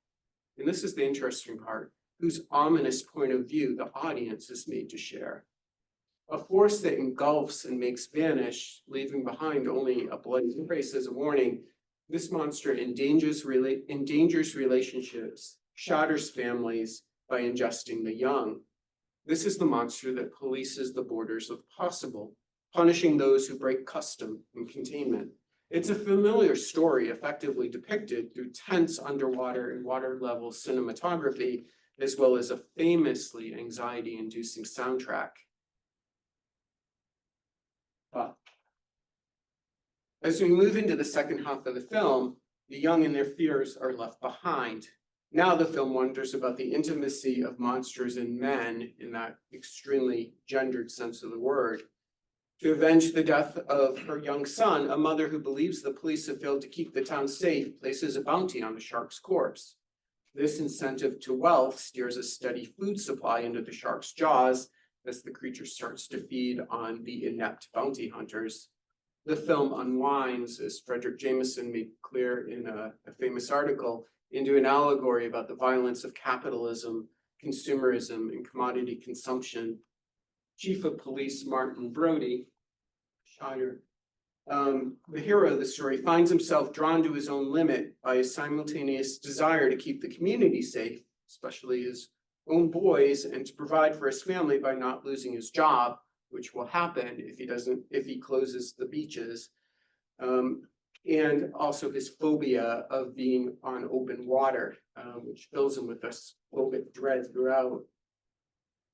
Speaker 4: And this is the interesting part, whose ominous point of view the audience is made to share. A force that engulfs and makes vanish, leaving behind only a bloody trace as a warning. This monster endangers relationships, shatters families by ingesting the young. This is the monster that polices the borders of possible, punishing those who break custom and containment. It's a familiar story effectively depicted through tense underwater and water level cinematography, as well as a famously anxiety-inducing soundtrack. As we move into the second half of the film, the young and their fears are left behind. Now the film wonders about the intimacy of monsters and men in that extremely gendered sense of the word. To avenge the death of her young son, a mother who believes the police have failed to keep the town safe places a bounty on the shark's corpse. This incentive to wealth steers a steady food supply into the shark's jaws as the creature starts to feed on the inept bounty hunters. The film unwinds, as Frederick Jameson made clear in a famous article, into an allegory about the violence of capitalism, consumerism, and commodity consumption. Chief of Police Martin Brody, Shire, the hero of the story, finds himself drawn to his own limit by a simultaneous desire to keep the community safe, especially his own boys, and to provide for his family by not losing his job, which will happen if he closes the beaches, and also his phobia of being on open water, which fills him with this phobic dread throughout.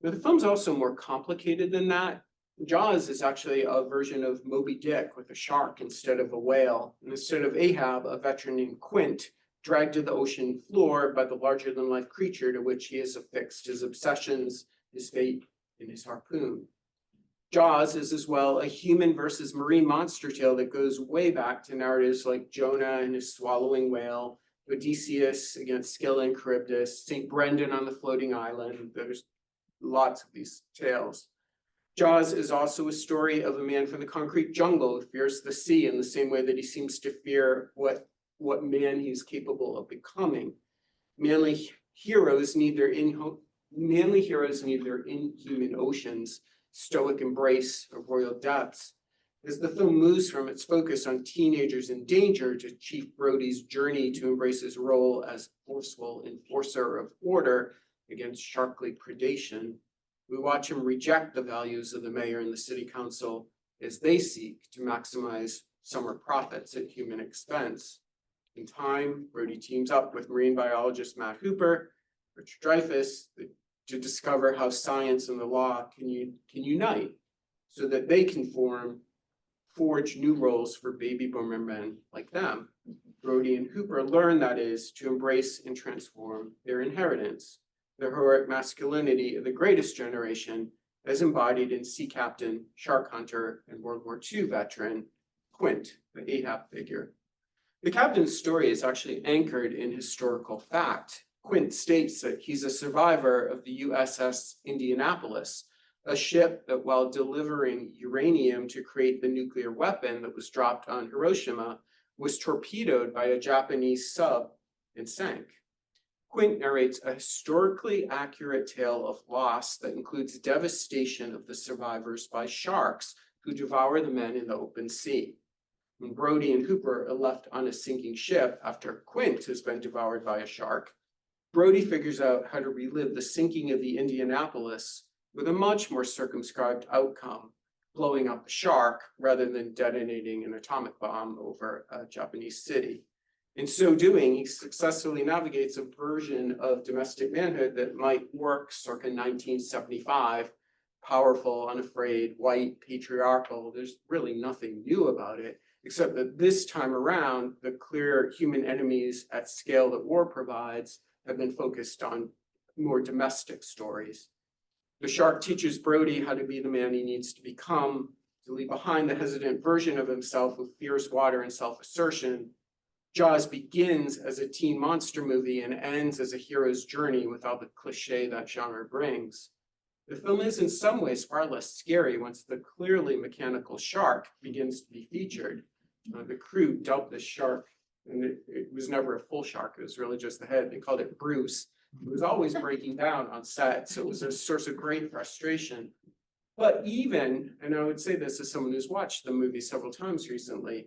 Speaker 4: Now, the film's also more complicated than that. Jaws is actually a version of Moby Dick with a shark instead of a whale. And instead of Ahab, a veteran named Quint, dragged to the ocean floor by the larger-than-life creature to which he has affixed his obsessions, his fate, and his harpoon. Jaws is as well a human versus marine monster tale that goes way back to narratives like Jonah and his swallowing whale, Odysseus against Scylla and Charybdis, St. Brendan on the floating island. There's lots of these tales. Jaws is also a story of a man from the concrete jungle who fears the sea in the same way that he seems to fear what man he's capable of becoming. Manly heroes need their inhuman oceans, stoic embrace of royal depths. As the film moves from its focus on teenagers in danger to Chief Brody's journey to embrace his role as forceful enforcer of order against sharkly predation, we watch him reject the values of the mayor and the city council as they seek to maximize summer profits at human expense. In time, Brody teams up with marine biologist Matt Hooper, Richard Dreyfuss, to discover how science and the law can unite so that they can forge new roles for baby boomer men like them. Brody and Hooper learn, that is, to embrace and transform their inheritance, the heroic masculinity of the greatest generation, as embodied in sea captain, shark hunter, and World War II veteran Quint, the Ahab figure. The captain's story is actually anchored in historical fact. Quint states that he's a survivor of the USS Indianapolis, a ship that, while delivering uranium to create the nuclear weapon that was dropped on Hiroshima, was torpedoed by a Japanese sub and sank. Quint narrates a historically accurate tale of loss that includes devastation of the survivors by sharks who devour the men in the open sea. When Brody and Hooper are left on a sinking ship after Quint has been devoured by a shark, Brody figures out how to relive the sinking of the Indianapolis with a much more circumscribed outcome, blowing up the shark rather than detonating an atomic bomb over a Japanese city. In so doing, he successfully navigates a version of domestic manhood that might work circa 1975, powerful, unafraid, white, patriarchal. There's really nothing new about it, except that this time around, the clear human enemies at scale that war provides have been focused on more domestic stories. The shark teaches Brody how to be the man he needs to become, to leave behind the hesitant version of himself who fears water and self-assertion. Jaws begins as a teen monster movie and ends as a hero's journey with all the cliche that genre brings. The film is in some ways far less scary once the clearly mechanical shark begins to be featured. The crew dubbed the shark, and it was never a full shark, it was really just the head. They called it Bruce. It was always breaking down on set, so it was a source of great frustration. But even, and I would say this as someone who's watched the movie several times recently,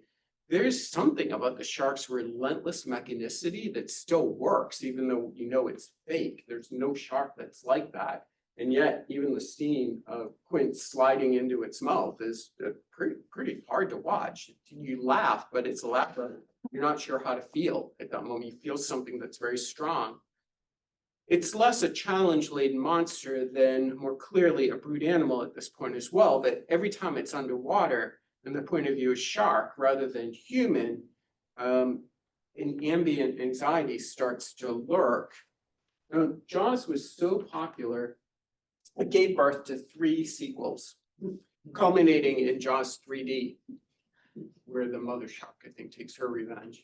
Speaker 4: there's something about the shark's relentless mechanicity that still works, even though you know it's fake. There's no shark that's like that. And yet, even the scene of Quint sliding into its mouth is pretty hard to watch. You laugh, but it's a laugh that you're not sure how to feel at that moment. You feel something that's very strong. It's less a challenge-laden monster than more clearly a brute animal at this point as well, but every time it's underwater, and the point of view is shark rather than human, an ambient anxiety starts to lurk. Now, Jaws was so popular, it gave birth to 3 sequels, culminating in Jaws 3D, where the mother shark, I think, takes her revenge.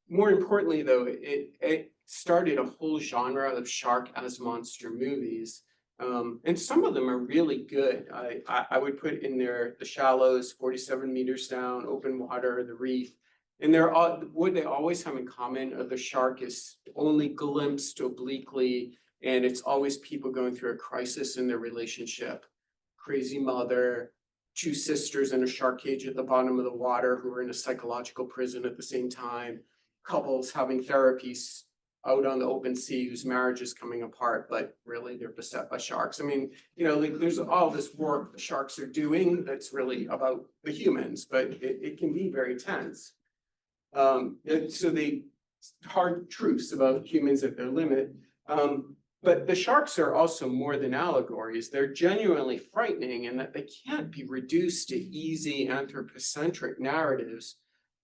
Speaker 4: More importantly, though, it started a whole genre of shark as monster movies. And some of them are really good. I would put in there The Shallows, 47 Meters Down, Open Water, The Reef. And what they always have in common are the shark is only glimpsed obliquely, and it's always people going through a crisis in their relationship. Crazy mother, 2 sisters in a shark cage at the bottom of the water who are in a psychological prison at the same time. Couples having therapies out on the open sea whose marriage is coming apart, but really they're beset by sharks. I mean, like there's all this work the sharks are doing that's really about the humans, but it can be very tense. So the hard truths about humans at their limit. But the sharks are also more than allegories. They're genuinely frightening in that they can't be reduced to easy anthropocentric narratives.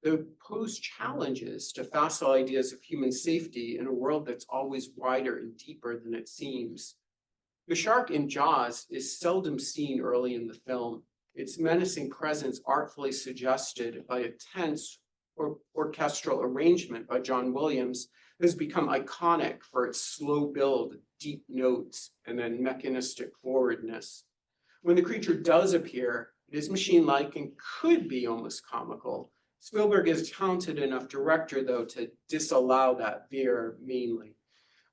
Speaker 4: They pose challenges to facile ideas of human safety in a world that's always wider and deeper than it seems. The shark in Jaws is seldom seen early in the film. Its menacing presence artfully suggested by a tense or orchestral arrangement by John Williams has become iconic for its slow build, deep notes, and then mechanistic forwardness. When the creature does appear, it is machine-like and could be almost comical. Spielberg is a talented enough director, though, to disallow that veer meanly.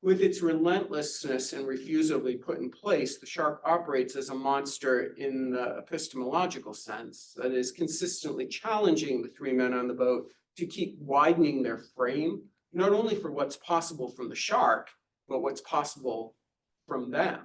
Speaker 4: With its relentlessness and refusal to be put in place, the shark operates as a monster in the epistemological sense, that is, consistently challenging the three men on the boat to keep widening their frame, not only for what's possible from the shark, but what's possible from them.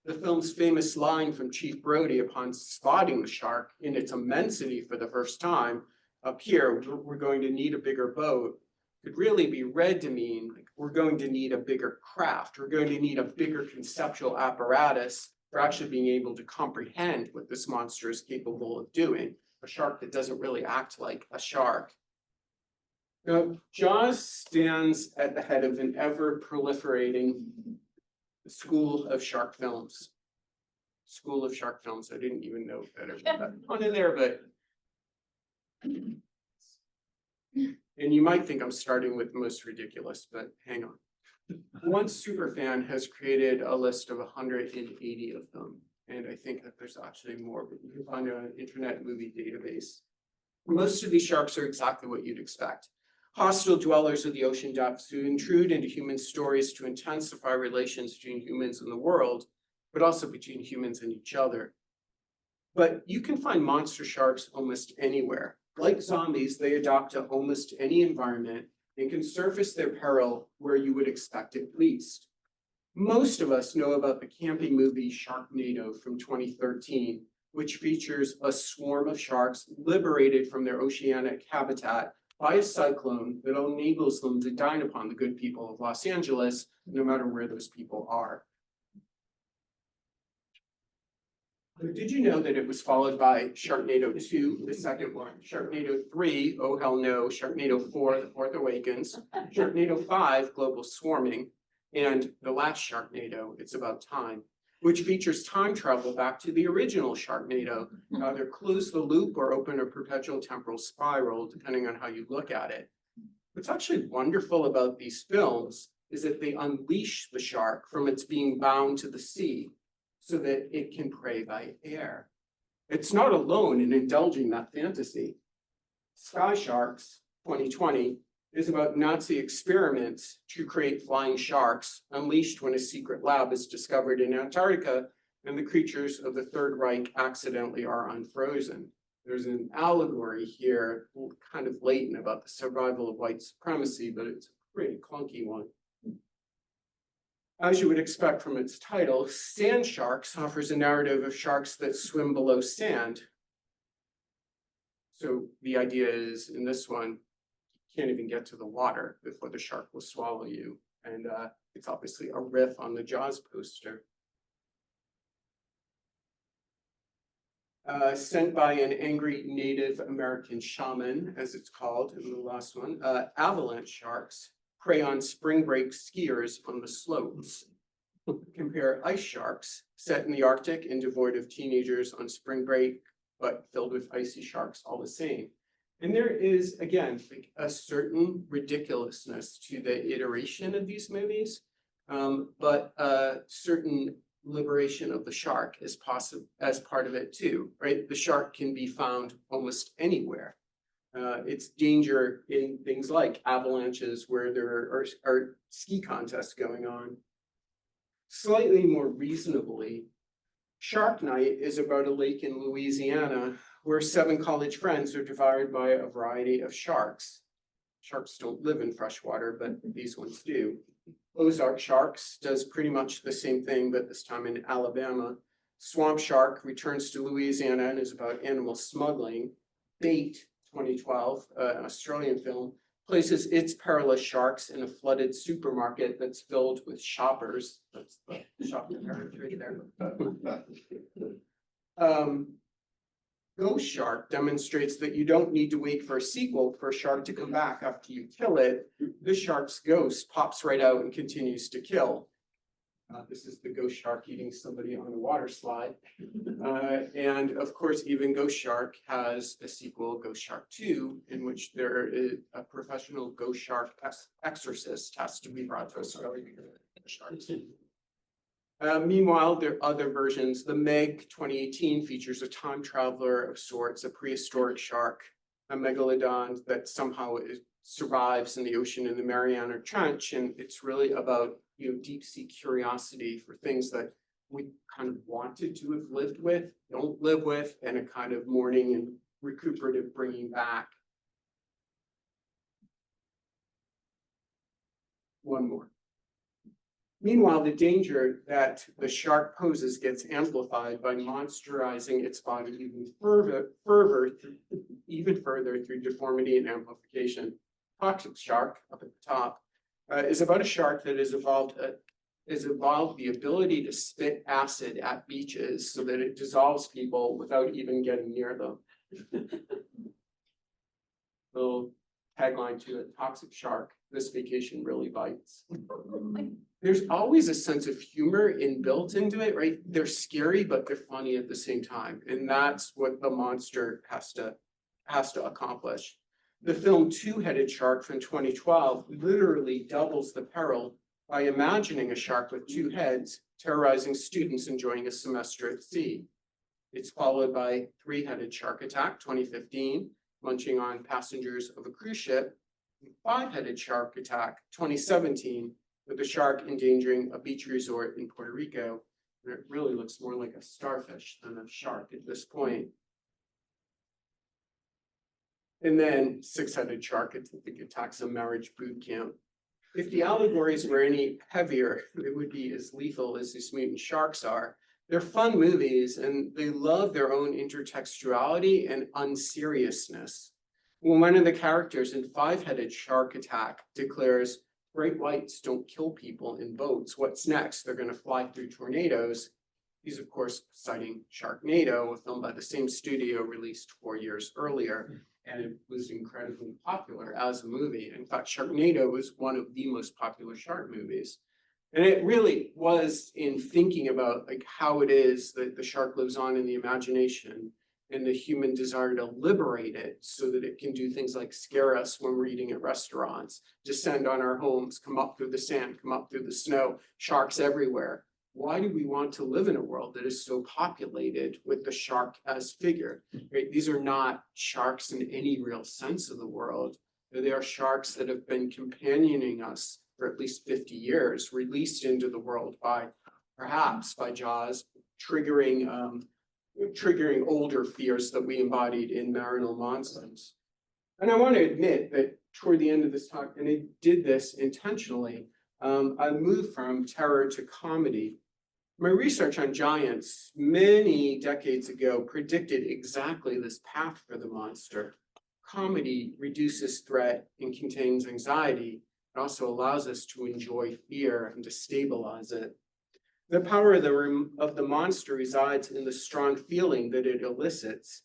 Speaker 4: The film's famous line from Chief Brody upon spotting the shark in its immensity for the first time, up here, we're going to need a bigger boat, could really be read to mean like, we're going to need a bigger craft. We're going to need a bigger conceptual apparatus for actually being able to comprehend what this monster is capable of doing. A shark that doesn't really act like a shark. Now, Jaws stands at the head of an ever proliferating school of shark films. School of shark films. I didn't even know that on in there, but. And you might think I'm starting with the most ridiculous, but hang on. One superfan has created a list of 180 of them. And I think that there's actually more, but you can find it on an internet movie database. Most of these sharks are exactly what you'd expect. Hostile dwellers of the ocean depths who intrude into human stories to intensify relations between humans and the world, but also between humans and each other. But you can find monster sharks almost anywhere. Like zombies, they adapt to almost any environment and can surface their peril where you would expect it least. Most of us know about the camping movie Sharknado from 2013, which features a swarm of sharks liberated from their oceanic habitat by a cyclone that enables them to dine upon the good people of Los Angeles, no matter where those people are. Did you know that it was followed by Sharknado 2, the second one, Sharknado 3, oh hell no, Sharknado 4, The Fourth Awakens, Sharknado 5, Global Swarming, and the last Sharknado, It's About Time, which features time travel back to the original Sharknado, either close the loop or open a perpetual temporal spiral, depending on how you look at it. What's actually wonderful about these films is that they unleash the shark from its being bound to the sea, so that it can prey by air. It's not alone in indulging that fantasy. Sky Sharks 2020 is about Nazi experiments to create flying sharks unleashed when a secret lab is discovered in Antarctica and the creatures of the Third Reich accidentally are unfrozen. There's an allegory here, kind of latent about the survival of white supremacy, but it's a pretty clunky one. As you would expect from its title, Sand Sharks offers a narrative of sharks that swim below sand. So the idea is, in this one, you can't even get to the water before the shark will swallow you. And it's obviously a riff on the Jaws poster. Sent by an angry Native American shaman, as it's called in the last one, avalanche sharks prey on spring break skiers on the slopes. Compare ice sharks set in the Arctic and devoid of teenagers on spring break, but filled with icy sharks all the same. And there is, again, like a certain ridiculousness to the iteration of these movies, but a certain liberation of the shark is possible as part of it too, right? The shark can be found almost anywhere. It's danger in things like avalanches where there are ski contests going on. Slightly more reasonably, Shark Night is about a lake in Louisiana where 7 college friends are devoured by a variety of sharks. Sharks don't live in freshwater, but these ones do. Ozark Sharks does pretty much the same thing, but this time in Alabama. Swamp Shark returns to Louisiana and is about animal smuggling. Bait 2012, an Australian film, places its perilous sharks in a flooded supermarket that's filled with shoppers. That's the shopping parents right there. Ghost Shark demonstrates that you don't need to wait for a sequel for a shark to come back after you kill it. The shark's ghost pops right out and continues to kill. This is the ghost shark eating somebody on a water slide. And of course, even Ghost Shark has a sequel, Ghost Shark 2, in which there is a professional ghost shark exorcist has to be brought to Australia. Sharks. Meanwhile, there are other versions. The Meg 2018 features a time traveler of sorts, a prehistoric shark, a megalodon that somehow survives in the ocean in the Mariana Trench. And it's really about, deep sea curiosity for things that we kind of wanted to have lived with, don't live with, and a kind of mourning and recuperative bringing back. One more. Meanwhile, the danger that the shark poses gets amplified by monsterizing its body even further through deformity and amplification. Toxic shark, up at the top, is about a shark that has evolved the ability to spit acid at beaches so that it dissolves people without even getting near them. Little tagline to it: toxic shark, this vacation really bites. There's always a sense of humor built into it, right? They're scary, but they're funny at the same time. And that's what the monster has to accomplish. The film Two-Headed Shark from 2012 literally doubles the peril by imagining a shark with two heads terrorizing students enjoying a semester at sea. It's followed by Three-Headed Shark Attack 2015, munching on passengers of a cruise ship, and Five-Headed Shark Attack 2017, with the shark endangering a beach resort in Puerto Rico. And it really looks more like a starfish than a shark at this point. And then Six-Headed Shark attacks a marriage boot camp. If the allegories were any heavier, it would be as lethal as these mutant sharks are. They're fun movies, and they love their own intertextuality and unseriousness. When one of the characters in Five-Headed Shark Attack declares, "Great whites don't kill people in boats. What's next? They're going to fly through tornadoes." He's, of course, citing Sharknado, a film by the same studio released 4 years earlier, and it was incredibly popular as a movie. In fact, Sharknado was one of the most popular shark movies. And it really was in thinking about how it is that the shark lives on in the imagination and the human desire to liberate it so that it can do things like scare us when we're eating at restaurants, descend on our homes, come up through the sand, come up through the snow, sharks everywhere. Why do we want to live in a world that is so populated with the shark as figure? Right? These are not sharks in any real sense of the world. They are sharks that have been companioning us for at least 50 years, released into the world by Jaws, triggering older fears that we embodied in Mariner Monsters. And I want to admit that toward the end of this talk, and I did this intentionally, I moved from terror to comedy. My research on giants many decades ago predicted exactly this path for the monster. Comedy reduces threat and contains anxiety. It also allows us to enjoy fear and to stabilize it. The power of the monster resides in the strong feeling that it elicits.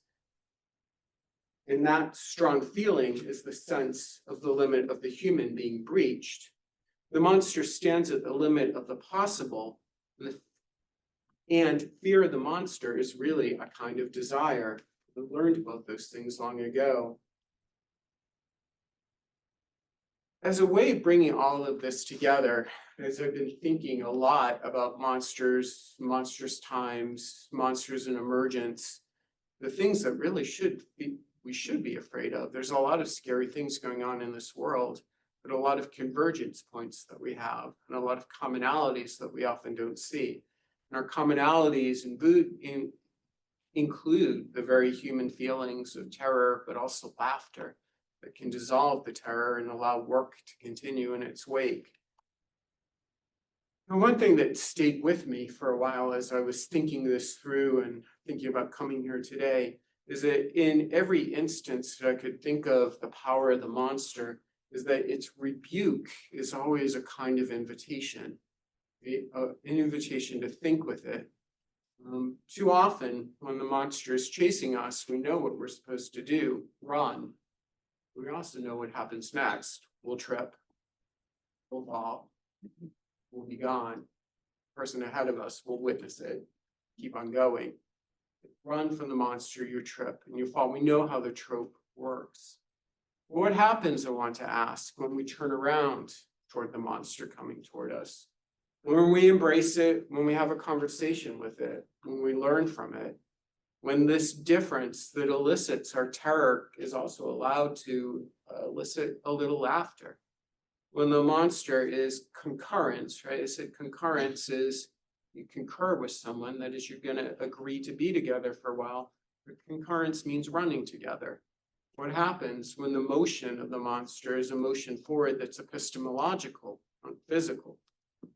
Speaker 4: And that strong feeling is the sense of the limit of the human being breached. The monster stands at the limit of the possible, and fear of the monster is really a kind of desire. We learned about those things long ago. As a way of bringing all of this together, as I've been thinking a lot about monsters, monstrous times, monsters in emergence, the things that really we should be afraid of. There's a lot of scary things going on in this world, but a lot of convergence points that we have, and a lot of commonalities that we often don't see. And our commonalities include the very human feelings of terror, but also laughter that can dissolve the terror and allow work to continue in its wake. And one thing that stayed with me for a while as I was thinking this through and thinking about coming here today is that in every instance that I could think of the power of the monster is that its rebuke is always a kind of invitation, an invitation to think with it. Too often, when the monster is chasing us, we know what we're supposed to do: run. We also know what happens next. We'll trip, we'll fall, we'll be gone. The person ahead of us will witness it, keep on going. Run from the monster, you trip, and you fall. We know how the trope works. What happens, I want to ask, when we turn around toward the monster coming toward us? When we embrace it, when we have a conversation with it, when we learn from it, when this difference that elicits our terror is also allowed to elicit a little laughter. When the monster is concurrence, right? I said concurrence is you concur with someone, that is, you're gonna agree to be together for a while. But concurrence means running together. What happens when the motion of the monster is a motion forward that's epistemological, not physical?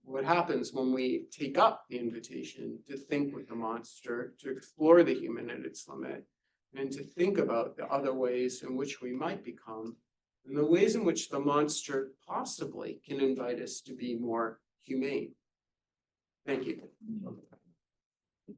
Speaker 4: What happens when we take up the invitation to think with the monster, to explore the human at its limit, and to think about the other ways in which we might become, and the ways in which the monster possibly can invite us to be more humane? Thank you.